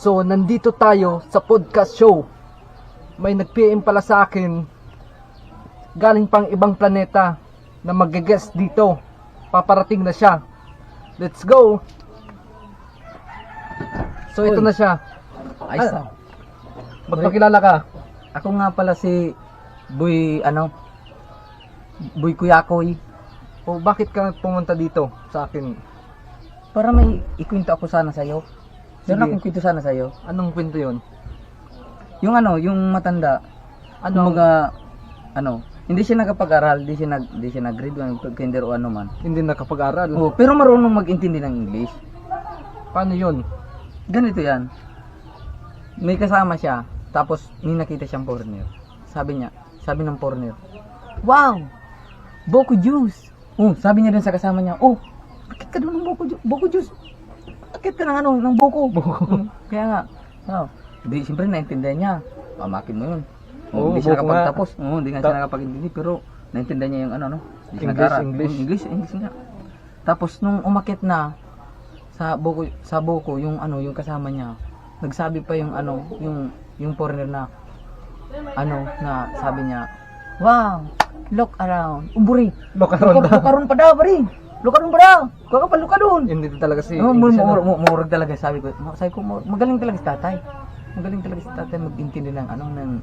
So, nandito tayo sa podcast show. May nag-PM pala sa akin, galing pang ibang planeta, na mag-guest dito. Paparating na siya. Let's go! So, ito Uy. na siya. Ayos Ah, magpakilala ka. Ako nga pala si Boy Kuyakoy. O, bakit ka pumunta dito sa akin? Para may ikwento ako sana sa'yo. Sige. Meron akong kwento sana sa'yo. Anong kwento yun? Yung yung matanda. Ano? Hindi siya nakapag-aral, hindi siya nag-grade 1, kinder o ano man. Hindi nakapag-aral. Oh, pero marunong mag-intindi ng English. Paano yun? Ganito yan. May kasama siya, tapos may nakita siyang foreigner. Sabi ng foreigner, "Wow! Boko juice!" Oh, sabi niya din sa kasama niya, "Oh, bakit ka doon ng boko juice? Bakit ka ng boko?" Kaya nga, di, siyempre naintindihan niya. Pamakin mo yun. Oo, Hindi siya boko nga. nakapagtapos. Hindi nga siya nakapag-intindi, pero naintindihan niya yung Hindi siya nag-aral. English. English nga. Tapos nung umakit na sa boko yung kasama niya, nagsabi pa yung foreigner na sabi niya, "Wow, look around." Uburi. Lokaron daw. Lokaron pa daw, bari. Lokaron pa daw. Kuha ka pa doon. Hindi talaga si Murag English. talaga sabi ko, magaling talaga si tatay. Magaling talaga si tatay mag-intindi ng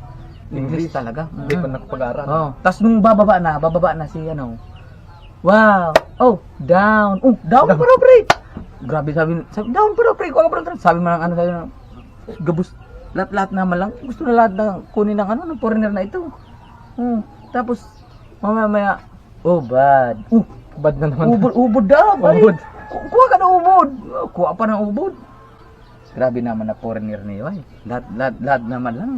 English talaga. Hindi pa nakapag-aral. Oh, tapos nung bababa na si "Wow. Oh, down. Oh, down pa daw, pre." Grabe sabi down pa daw, pre. Kuha ka pa daw. Sabi mo ng sabi ng gabus. Lahat naman lang. Gusto na lahat na kunin ng foreigner na ito. Tapos mamaya, "Oh, bad. Bad na naman. Ubod daw, pare. Ubod. Kuha ka ng ubod. Kuha pa ng ubod." Grabe naman na foreigner niyo, ay. Lahat naman lang.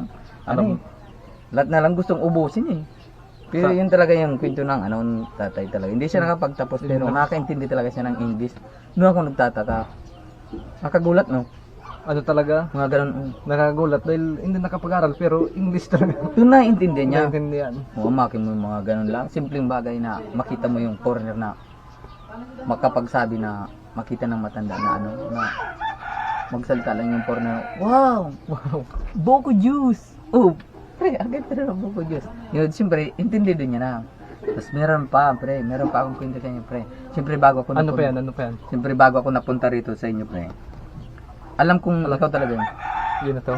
Lahat na lang gustong ubusin eh. Pero yun talaga yung kwento ng tatay talaga. Hindi siya nakapagtapos pero nakakaintindi talaga siya ng English. Doon ako nagtataka. Nakagulat, no? Ano talaga? Mga ganun. Nakagulat dahil hindi nakapag-aral pero English talaga. Doon naiintindihan niya. Naintindihan. Umakin mo yung mga ganun lang. Simpleng bagay na makita mo yung foreigner na makapagsabi na makita ng matanda na magsalita lang yung foreigner. "Wow! Wow. Boko juice!" Oh, pre, agad pero ng boko juice. Yun, siyempre, intindi din niya na. Tapos meron pa akong kwento sa inyo, pre. Siyempre, bago ako Ano pa yan? Siyempre, bago ako napunta rito sa inyo, pre. Alam kong ikaw talaga yun. Yun na to.